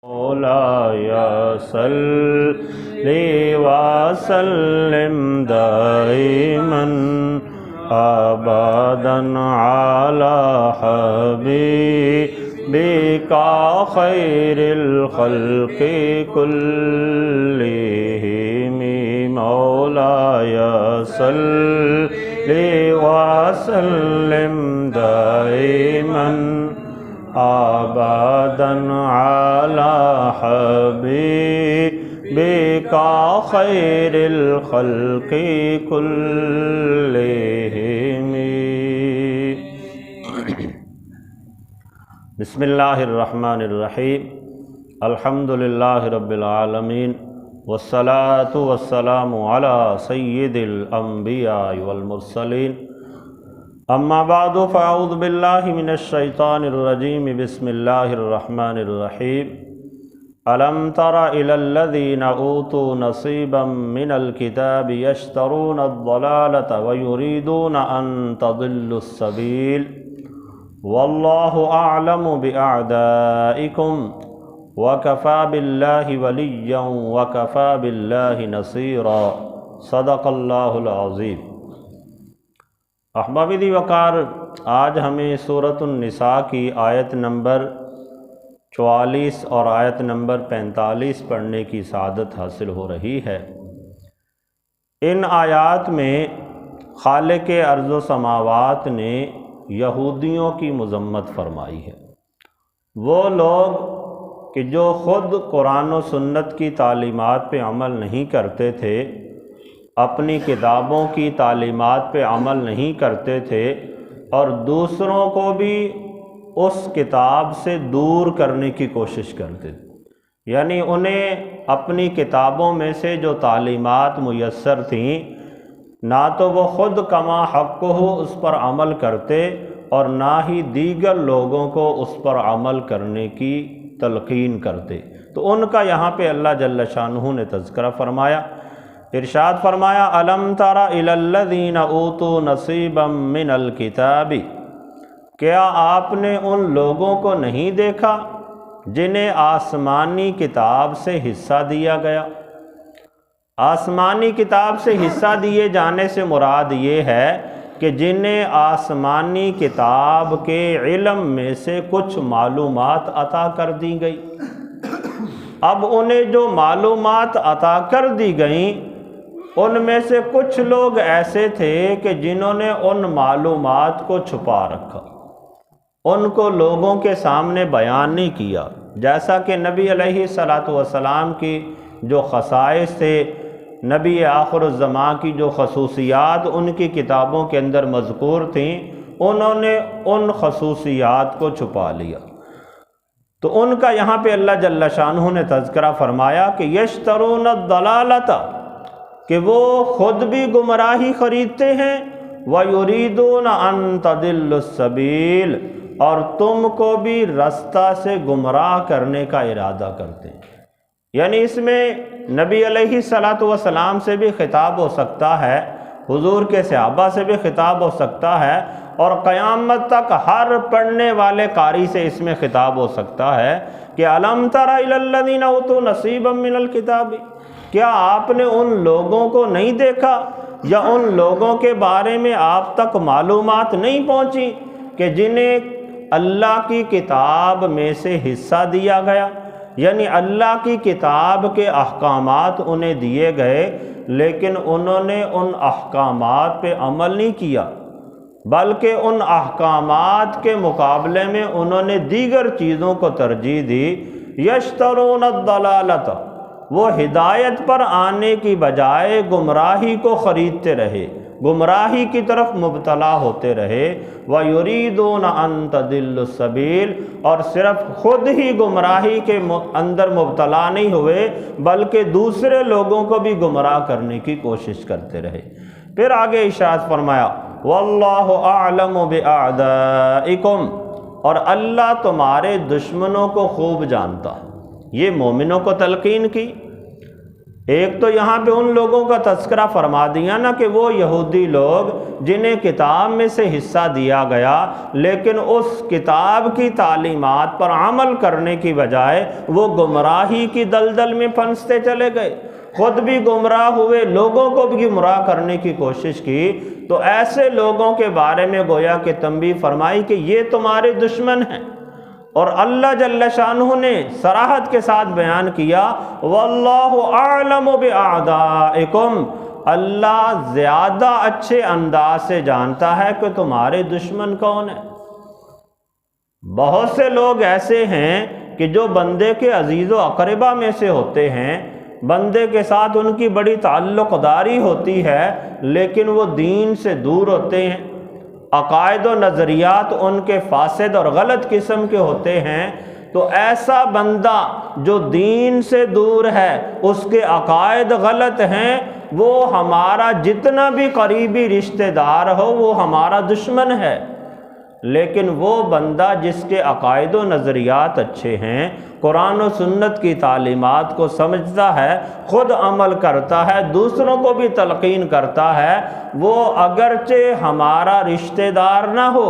مولاي صل وسلم دائما ابدا على حبيبك خير الخلق كلهم مولاي صل وسلم دائما ابدا على حبيبك خير الخلق كلهم. بسم اللہ الرحمن الرحیم. الحمد للہ رب العالمین والصلاة والسلام علی سید الانبیاء والمرسلین. اما بعد فاعوذ باللہ من الشیطان الرجیم. بسم اللہ الرحمن الرحیم. الم تر الی الذین اوتوا نصیبا من الکتاب یشترون الضلالة ویریدون ان تضلوا السبیل واللہ اعلم باعدائکم وکفی باللہ ولیا وکفی باللہ نصیرا. صدق اللہ العظیم. احباب دی وقار، آج ہمیں سورۃ النساء کی آیت نمبر 44 اور آیت نمبر 45 پڑھنے کی سعادت حاصل ہو رہی ہے. ان آیات میں خالق ارض و سماوات نے یہودیوں کی مذمت فرمائی ہے. وہ لوگ کہ جو خود قرآن و سنت کی تعلیمات پہ عمل نہیں کرتے تھے، اپنی کتابوں کی تعلیمات پہ عمل نہیں کرتے تھے، اور دوسروں کو بھی اس کتاب سے دور کرنے کی کوشش کرتے تھے. یعنی انہیں اپنی کتابوں میں سے جو تعلیمات میسر تھیں، نہ تو وہ خود کما حق ہو اس پر عمل کرتے اور نہ ہی دیگر لوگوں کو اس پر عمل کرنے کی تلقین کرتے. تو ان کا یہاں پہ اللہ جل شانہ نے تذکرہ فرمایا. ارشاد فرمایا الم تر الی الذین اوتوا نصیبا من الکتاب. کیا آپ نے ان لوگوں کو نہیں دیکھا جنہیں آسمانی کتاب سے حصہ دیا گیا؟ آسمانی کتاب سے حصہ دیے جانے سے مراد یہ ہے کہ جنہیں آسمانی کتاب کے علم میں سے کچھ معلومات عطا کر دی گئی. اب انہیں جو معلومات عطا کر دی گئیں، ان میں سے کچھ لوگ ایسے تھے کہ جنہوں نے ان معلومات کو چھپا رکھا، ان کو لوگوں کے سامنے بیان نہیں کیا. جیسا کہ نبی علیہ الصلاۃ والسلام کی جو خصائص تھے، نبی آخر الزمان کی جو خصوصیات ان کی کتابوں کے اندر مذکور تھیں، انہوں نے ان خصوصیات کو چھپا لیا. تو ان کا یہاں پہ اللہ جل شانہ نے تذکرہ فرمایا کہ یشترون الضلالۃ، کہ وہ خود بھی گمراہی خریدتے ہیں، وَيُرِيدُونَ أَن تَضِلُّوا السَّبِيلَ، اور تم کو بھی رستہ سے گمراہ کرنے کا ارادہ کرتے ہیں. یعنی اس میں نبی علیہ الصلاۃ والسلام سے بھی خطاب ہو سکتا ہے، حضور کے صحابہ سے بھی خطاب ہو سکتا ہے، اور قیامت تک ہر پڑھنے والے قاری سے اس میں خطاب ہو سکتا ہے کہ الم تر الی الذین اوتوا نصیبا من الکتاب. کیا آپ نے ان لوگوں کو نہیں دیکھا یا ان لوگوں کے بارے میں آپ تک معلومات نہیں پہنچی کہ جنہیں اللہ کی کتاب میں سے حصہ دیا گیا؟ یعنی اللہ کی کتاب کے احکامات انہیں دیے گئے، لیکن انہوں نے ان احکامات پہ عمل نہیں کیا، بلکہ ان احکامات کے مقابلے میں انہوں نے دیگر چیزوں کو ترجیح دی. یشترون الضلالۃ، وہ ہدایت پر آنے کی بجائے گمراہی کو خریدتے رہے، گمراہی کی طرف مبتلا ہوتے رہے. وَيُرِيدُونَ أَن تَضِلُّوا السَّبِيلَ، اور صرف خود ہی گمراہی کے اندر مبتلا نہیں ہوئے بلکہ دوسرے لوگوں کو بھی گمراہ کرنے کی کوشش کرتے رہے. پھر آگے ارشاد فرمایا وَاللَّهُ أَعْلَمُ بِأَعْدَائِكُمْ، اور اللہ تمہارے دشمنوں کو خوب جانتا. یہ مومنوں کو تلقین کی. ایک تو یہاں پہ ان لوگوں کا تذکرہ فرما دیا نا کہ وہ یہودی لوگ جنہیں کتاب میں سے حصہ دیا گیا لیکن اس کتاب کی تعلیمات پر عمل کرنے کی بجائے وہ گمراہی کی دلدل میں پھنستے چلے گئے، خود بھی گمراہ ہوئے، لوگوں کو بھی گمراہ کرنے کی کوشش کی، تو ایسے لوگوں کے بارے میں گویا کہ تنبیہ فرمائی کہ یہ تمہارے دشمن ہیں۔ اور اللہ جل شانہ نے صراحت کے ساتھ بیان کیا واللہ اعلم باعدائکم، اللہ زیادہ اچھے انداز سے جانتا ہے کہ تمہارے دشمن کون ہیں۔ بہت سے لوگ ایسے ہیں کہ جو بندے کے عزیز و اقربا میں سے ہوتے ہیں، بندے کے ساتھ ان کی بڑی تعلق داری ہوتی ہے، لیکن وہ دین سے دور ہوتے ہیں، عقائد و نظریات ان کے فاسد اور غلط قسم کے ہوتے ہیں۔ تو ایسا بندہ جو دین سے دور ہے، اس کے عقائد غلط ہیں، وہ ہمارا جتنا بھی قریبی رشتہ دار ہو وہ ہمارا دشمن ہے۔ لیکن وہ بندہ جس کے عقائد و نظریات اچھے ہیں، قرآن و سنت کی تعلیمات کو سمجھتا ہے، خود عمل کرتا ہے، دوسروں کو بھی تلقین کرتا ہے، وہ اگرچہ ہمارا رشتہ دار نہ ہو،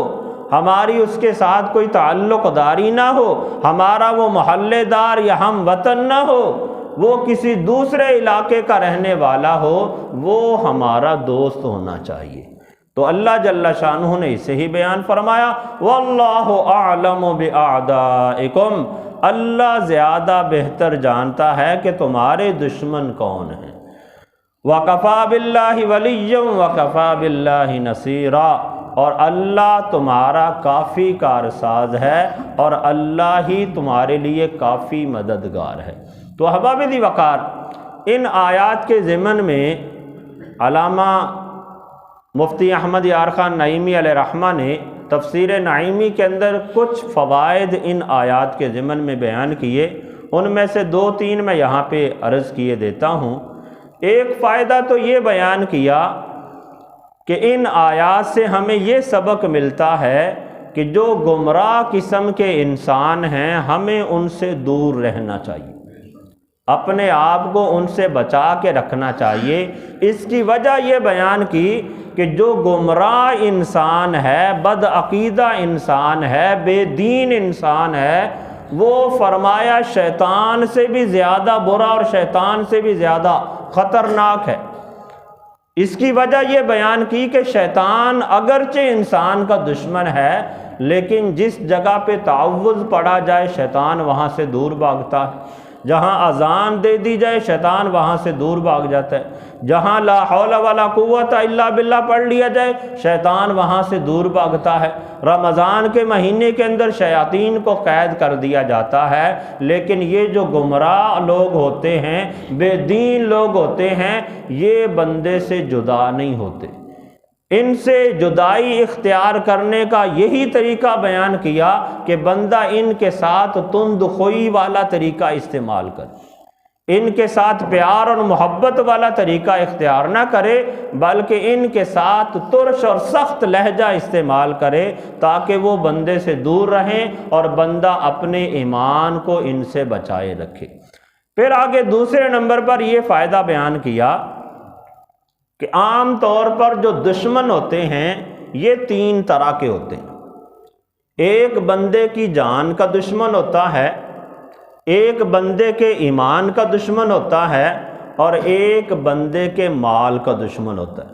ہماری اس کے ساتھ کوئی تعلق داری نہ ہو، ہمارا وہ محلے دار یا ہم وطن نہ ہو، وہ کسی دوسرے علاقے کا رہنے والا ہو، وہ ہمارا دوست ہونا چاہیے۔ تو اللہ جل شانہ نے اسے ہی بیان فرمایا واللہ اعلم باعدائکم، اللہ زیادہ بہتر جانتا ہے کہ تمہارے دشمن کون ہیں۔ وَكَفَى بِاللَّهِ وَلِيًّا وَكَفَى بِاللَّهِ نَصِيرًا، اور اللہ تمہارا کافی کارساز ہے اور اللہ ہی تمہارے لیے کافی مددگار ہے۔ تو احباب ذی وقار، ان آیات کے ضمن میں علامہ مفتی احمد یار خان نعیمی علیہ رحمہ نے تفسیر نعیمی کے اندر کچھ فوائد ان آیات کے ضمن میں بیان کیے، ان میں سے 2-3 میں یہاں پہ عرض کیے دیتا ہوں۔ ایک فائدہ تو یہ بیان کیا کہ ان آیات سے ہمیں یہ سبق ملتا ہے کہ جو گمراہ قسم کے انسان ہیں ہمیں ان سے دور رہنا چاہیے، اپنے آپ کو ان سے بچا کے رکھنا چاہیے۔ اس کی وجہ یہ بیان کی کہ جو گمراہ انسان ہے، بد عقیدہ انسان ہے، بے دین انسان ہے، وہ فرمایا شیطان سے بھی زیادہ برا اور شیطان سے بھی زیادہ خطرناک ہے۔ اس کی وجہ یہ بیان کی کہ شیطان اگرچہ انسان کا دشمن ہے، لیکن جس جگہ پہ تعوذ پڑھا جائے شیطان وہاں سے دور بھاگتا ہے، جہاں اذان دے دی جائے شیطان وہاں سے دور بھاگ جاتا ہے، جہاں لا حول ولا قوت الا باللہ پڑھ لیا جائے شیطان وہاں سے دور بھاگتا ہے۔ رمضان کے مہینے کے اندر شیاطین کو قید کر دیا جاتا ہے، لیکن یہ جو گمراہ لوگ ہوتے ہیں، بے دین لوگ ہوتے ہیں، یہ بندے سے جدا نہیں ہوتے۔ ان سے جدائی اختیار کرنے کا یہی طریقہ بیان کیا کہ بندہ ان کے ساتھ تند خوئی والا طریقہ استعمال کرے، ان کے ساتھ پیار اور محبت والا طریقہ اختیار نہ کرے، بلکہ ان کے ساتھ ترش اور سخت لہجہ استعمال کرے تاکہ وہ بندے سے دور رہیں اور بندہ اپنے ایمان کو ان سے بچائے رکھے۔ پھر آگے دوسرے نمبر پر یہ فائدہ بیان کیا کہ عام طور پر جو دشمن ہوتے ہیں یہ 3 طرح کے ہوتے ہیں۔ ایک بندے کی جان کا دشمن ہوتا ہے، ایک بندے کے ایمان کا دشمن ہوتا ہے، اور ایک بندے کے مال کا دشمن ہوتا ہے۔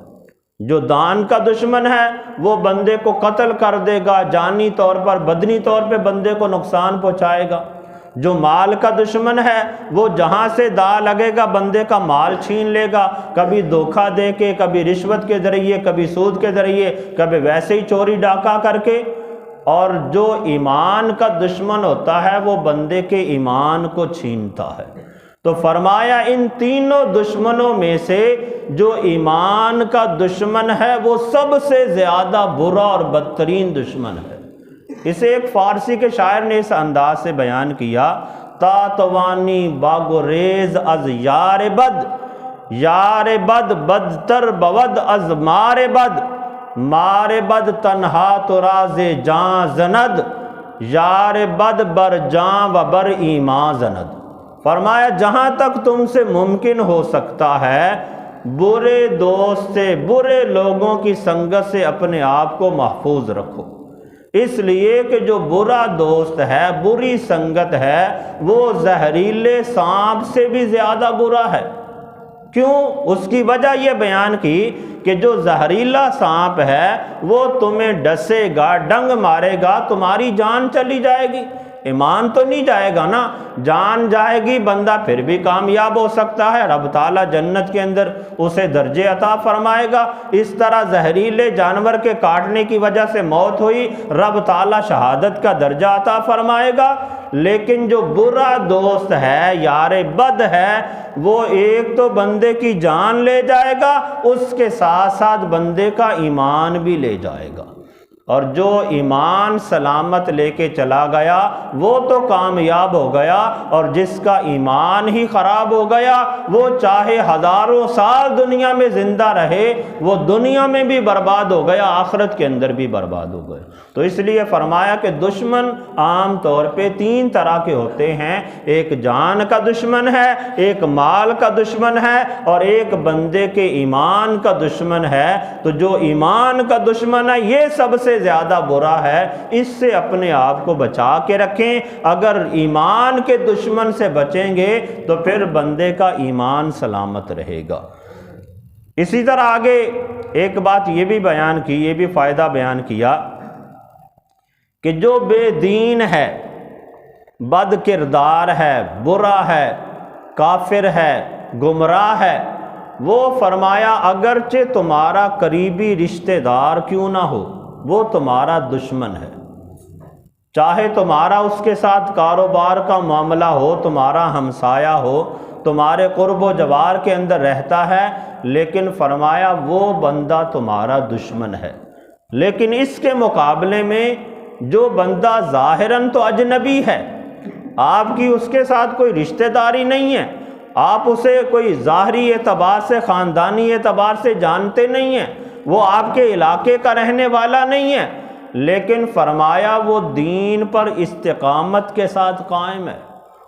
جو دان کا دشمن ہے وہ بندے کو قتل کر دے گا، جانی طور پر بدنی طور پہ بندے کو نقصان پہنچائے گا۔ جو مال کا دشمن ہے وہ جہاں سے دا لگے گا بندے کا مال چھین لے گا، کبھی دھوکہ دے کے، کبھی رشوت کے ذریعے، کبھی سود کے ذریعے، کبھی ویسے ہی چوری ڈاکہ کر کے۔ اور جو ایمان کا دشمن ہوتا ہے وہ بندے کے ایمان کو چھینتا ہے۔ تو فرمایا ان تینوں دشمنوں میں سے جو ایمان کا دشمن ہے وہ سب سے زیادہ برا اور بدترین دشمن ہے۔ اسے ایک فارسی کے شاعر نے اس انداز سے بیان کیا، تا توانی باگریز از یار بد، یار بد بدتر بود از مار بد، مار بد تنہا تو راز جاں زند، یار بد بر جاں و بر ایمان زند۔ فرمایا جہاں تک تم سے ممکن ہو سکتا ہے برے دوست سے، برے لوگوں کی سنگت سے اپنے آپ کو محفوظ رکھو، اس لیے کہ جو برا دوست ہے، بری سنگت ہے، وہ زہریلے سانپ سے بھی زیادہ برا ہے۔ کیوں؟ اس کی وجہ یہ بیان کی کہ جو زہریلا سانپ ہے وہ تمہیں ڈسے گا، ڈنگ مارے گا، تمہاری جان چلی جائے گی، ایمان تو نہیں جائے گا نا، جان جائے گی، بندہ پھر بھی کامیاب ہو سکتا ہے، رب تعالیٰ جنت کے اندر اسے درجے عطا فرمائے گا۔ اس طرح زہریلے جانور کے کاٹنے کی وجہ سے موت ہوئی، رب تعالیٰ شہادت کا درجہ عطا فرمائے گا۔ لیکن جو برا دوست ہے، یار بد ہے، وہ ایک تو بندے کی جان لے جائے گا، اس کے ساتھ ساتھ بندے کا ایمان بھی لے جائے گا، اور جو ایمان سلامت لے کے چلا گیا وہ تو کامیاب ہو گیا، اور جس کا ایمان ہی خراب ہو گیا وہ چاہے ہزاروں سال دنیا میں زندہ رہے، وہ دنیا میں بھی برباد ہو گیا، آخرت کے اندر بھی برباد ہو گیا۔ تو اس لیے فرمایا کہ دشمن عام طور پہ تین طرح کے ہوتے ہیں، ایک جان کا دشمن ہے، ایک مال کا دشمن ہے، اور ایک بندے کے ایمان کا دشمن ہے۔ تو جو ایمان کا دشمن ہے یہ سب سے زیادہ برا ہے، اس سے اپنے آپ کو بچا کے رکھیں۔ اگر ایمان کے دشمن سے بچیں گے تو پھر بندے کا ایمان سلامت رہے گا۔ اسی طرح آگے ایک بات یہ بھی بیان کی، یہ بھی فائدہ بیان کیا کہ جو بے دین ہے، بد کردار ہے، برا ہے، کافر ہے، گمراہ ہے، وہ فرمایا اگرچہ تمہارا قریبی رشتہ دار کیوں نہ ہو، وہ تمہارا دشمن ہے، چاہے تمہارا اس کے ساتھ کاروبار کا معاملہ ہو، تمہارا ہمسایہ ہو، تمہارے قرب و جوار کے اندر رہتا ہے، لیکن فرمایا وہ بندہ تمہارا دشمن ہے۔ لیکن اس کے مقابلے میں جو بندہ ظاہراً تو اجنبی ہے، آپ کی اس کے ساتھ کوئی رشتہ داری نہیں ہے، آپ اسے کوئی ظاہری اعتبار سے، خاندانی اعتبار سے جانتے نہیں ہیں، وہ آپ کے علاقے کا رہنے والا نہیں ہے، لیکن فرمایا وہ دین پر استقامت کے ساتھ قائم ہے،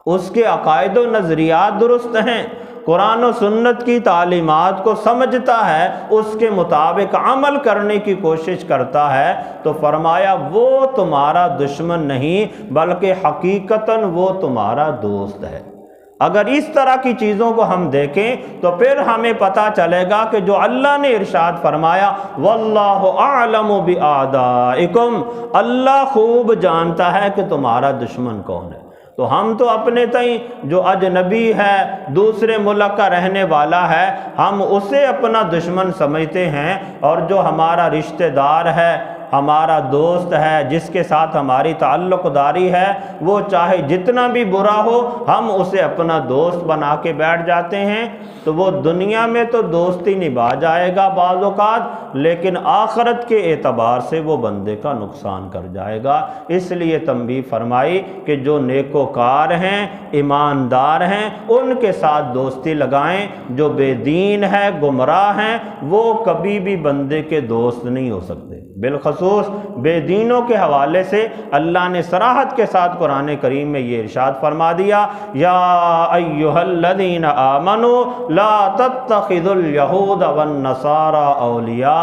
اس کے عقائد و نظریات درست ہیں، قرآن و سنت کی تعلیمات کو سمجھتا ہے، اس کے مطابق عمل کرنے کی کوشش کرتا ہے، تو فرمایا وہ تمہارا دشمن نہیں بلکہ حقیقتاً وہ تمہارا دوست ہے۔ اگر اس طرح کی چیزوں کو ہم دیکھیں تو پھر ہمیں پتہ چلے گا کہ جو اللہ نے ارشاد فرمایا واللہ اعلم باعدائکم، اللہ خوب جانتا ہے کہ تمہارا دشمن کون ہے۔ تو ہم تو اپنے تئیں جو اجنبی ہے، دوسرے ملک کا رہنے والا ہے، ہم اسے اپنا دشمن سمجھتے ہیں، اور جو ہمارا رشتہ دار ہے، ہمارا دوست ہے، جس کے ساتھ ہماری تعلق داری ہے، وہ چاہے جتنا بھی برا ہو ہم اسے اپنا دوست بنا کے بیٹھ جاتے ہیں، تو وہ دنیا میں تو دوستی نبھا جائے گا بعض اوقات، لیکن آخرت کے اعتبار سے وہ بندے کا نقصان کر جائے گا۔ اس لیے تنبیہ فرمائی کہ جو نیکوکار ہیں، ایماندار ہیں، ان کے ساتھ دوستی لگائیں، جو بے دین ہے، گمراہ ہیں، وہ کبھی بھی بندے کے دوست نہیں ہو سکتے۔ بالخصوص بے دینوں کے حوالے سے اللہ نے صراحت کے ساتھ قرآن کریم میں یہ ارشاد فرما دیا، یا ایھا الذین آمنوا لا تتخذوا الیہود والنصارى اولیاء،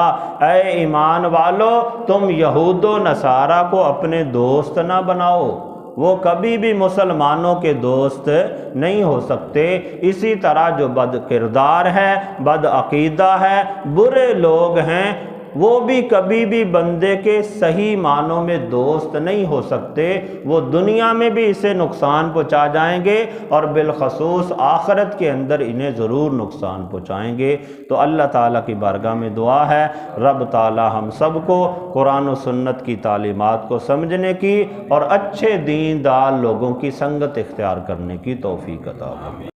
اے ایمان والو تم یہود و نصارہ کو اپنے دوست نہ بناؤ، وہ کبھی بھی مسلمانوں کے دوست نہیں ہو سکتے۔ اسی طرح جو بد کردار ہے، بد عقیدہ ہے، برے لوگ ہیں، وہ بھی کبھی بھی بندے کے صحیح معنوں میں دوست نہیں ہو سکتے، وہ دنیا میں بھی اسے نقصان پہنچا جائیں گے، اور بالخصوص آخرت کے اندر انہیں ضرور نقصان پہنچائیں گے۔ تو اللہ تعالیٰ کی بارگاہ میں دعا ہے رب تعالیٰ ہم سب کو قرآن و سنت کی تعلیمات کو سمجھنے کی اور اچھے دیندار لوگوں کی سنگت اختیار کرنے کی توفیق عطا فرمائے۔